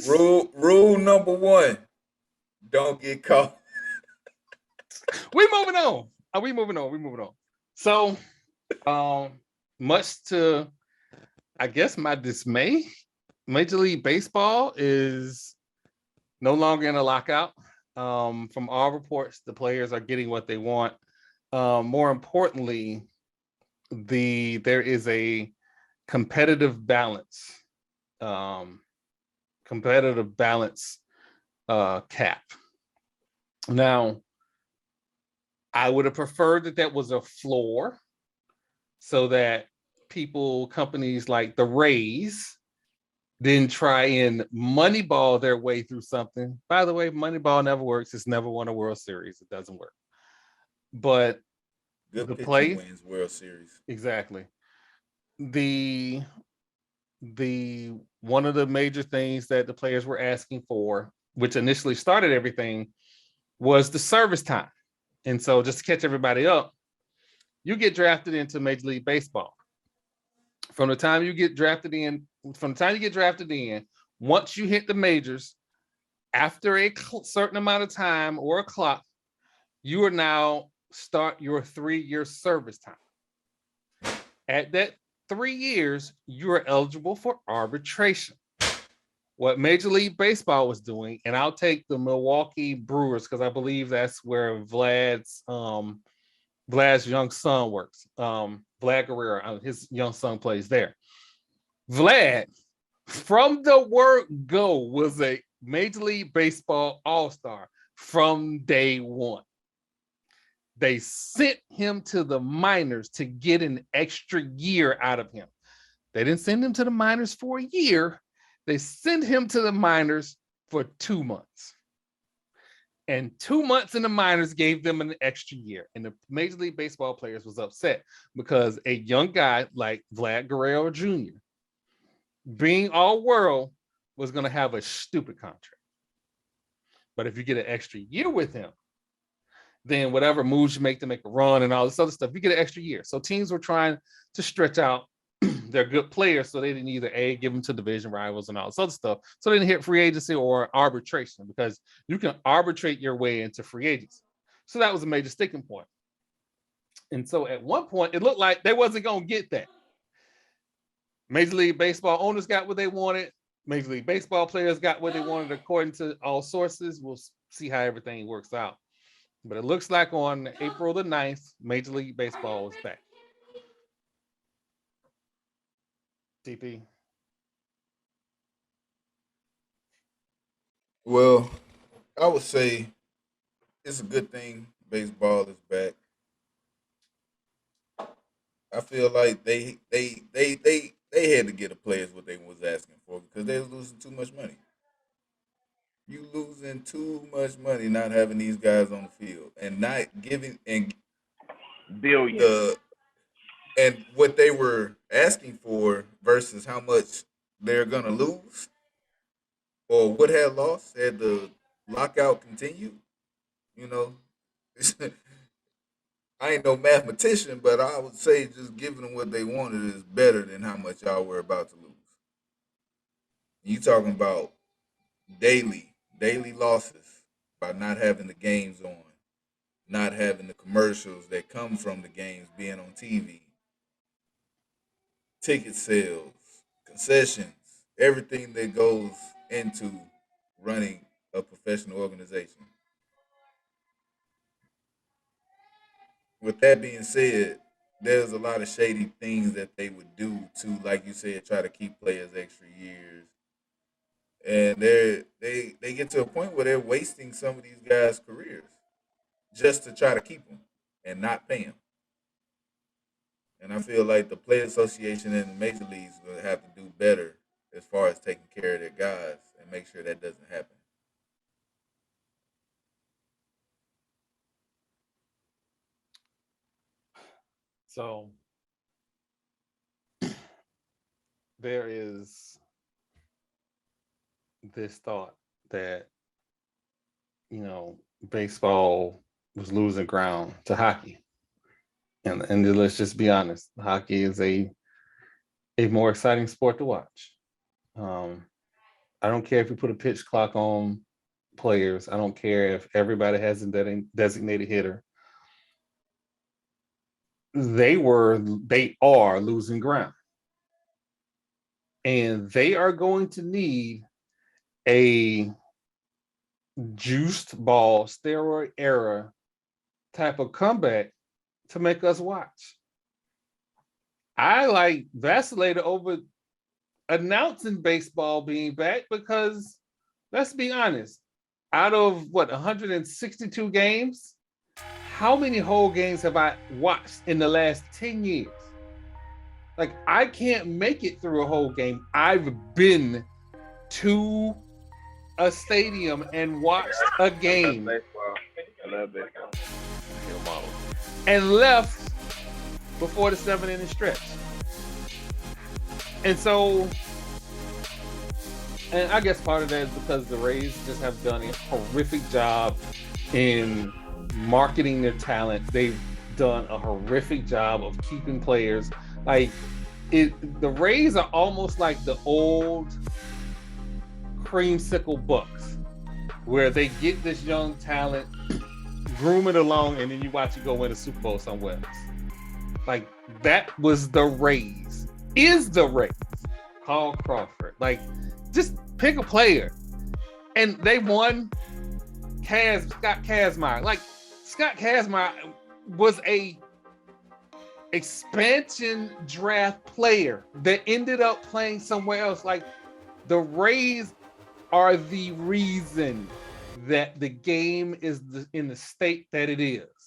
Rule number one: don't get caught. We moving on. Are we moving on? We moving on. So, much to I guess my dismay, Major League Baseball is no longer in a lockout. From all reports, the players are getting what they want. More importantly, there is a competitive balance, um, competitive balance cap. Now, I would have preferred that was a floor so that companies like the Rays didn't try and moneyball their way through something. By the way, moneyball never works. It's never won a World Series. It doesn't work. But Good the pitching play, wins World Series. exactly. The the one of the major things that the players were asking for, which initially started everything, was the service time. And so just to catch everybody up, you get drafted into Major League Baseball. From the time you get drafted in, from the time you get drafted in, once you hit the majors, after a certain amount of time or a clock, you are now start your 3-year service time. At that 3 years, you are eligible for arbitration. What Major League Baseball was doing, and I'll take the Milwaukee Brewers because I believe that's where Vlad's young son works. Vlad Guerrero, his young son plays there. Vlad, from the word go, was a Major League Baseball All-Star from day one. They sent him to the minors to get an extra year out of him. They didn't send him to the minors for a year. They sent him to the minors for 2 months. And 2 months in the minors gave them an extra year. And the Major League Baseball players was upset because a young guy like Vlad Guerrero Jr., being all world, was going to have a stupid contract. But if you get an extra year with him, then whatever moves you make to make a run and all this other stuff, you get an extra year. So teams were trying to stretch out their good players so they didn't either give them to division rivals and all this other stuff. So they didn't hit free agency or arbitration because you can arbitrate your way into free agency. So that was a major sticking point. And so at one point, it looked like they wasn't going to get that. Major League Baseball owners got what they wanted. Major League Baseball players got what they wanted according to all sources. We'll see how everything works out. But it looks like on April the 9th, Major League Baseball is back. TP. Well, I would say it's a good thing baseball is back. I feel like they had to get the players what they was asking for because they was losing too much money. You losing too much money not having these guys on the field and not giving and Billions. the and what they were asking for versus how much they're gonna lose or would have lost had the lockout continued. You know, I ain't no mathematician, but I would say just giving them what they wanted is better than how much y'all were about to lose. You talking about daily losses by not having the games on, not having the commercials that come from the games being on TV, ticket sales, concessions, everything that goes into running a professional organization. With that being said, there's a lot of shady things that they would do to, like you said, try to keep players extra years, and they get to a point where they're wasting some of these guys' careers just to try to keep them and not pay them. And I feel like the Players Association and the major leagues will have to do better as far as taking care of their guys and make sure that doesn't happen. So there is this thought that, baseball was losing ground to hockey. And let's just be honest, hockey is a more exciting sport to watch. Um, I don't care if you put a pitch clock on players. I don't care if everybody has a designated hitter. They are losing ground. And they are going to need a juiced ball, steroid era type of comeback to make us watch. I vacillated over announcing baseball being back because, let's be honest, out of 162 games, how many whole games have I watched in the last 10 years? Like, I can't make it through a whole game. I've been to a stadium and watched a game I love baseball. and left before the 7-inning stretch. And so, and I guess part of that is because the Rays just have done a horrific job in marketing their talent. They've done a horrific job of keeping players. The Rays are almost like the old creamsicle Bucks, where they get this young talent, groom it along, and then you watch it go win a Super Bowl somewhere else. Like, that was the Rays. Is the Rays. Carl Crawford. Like, just pick a player. And they won Scott Kazmaier. Like, Scott Kazmaier was a expansion draft player that ended up playing somewhere else. Like, the Rays are the reason that the game is in the state that it is.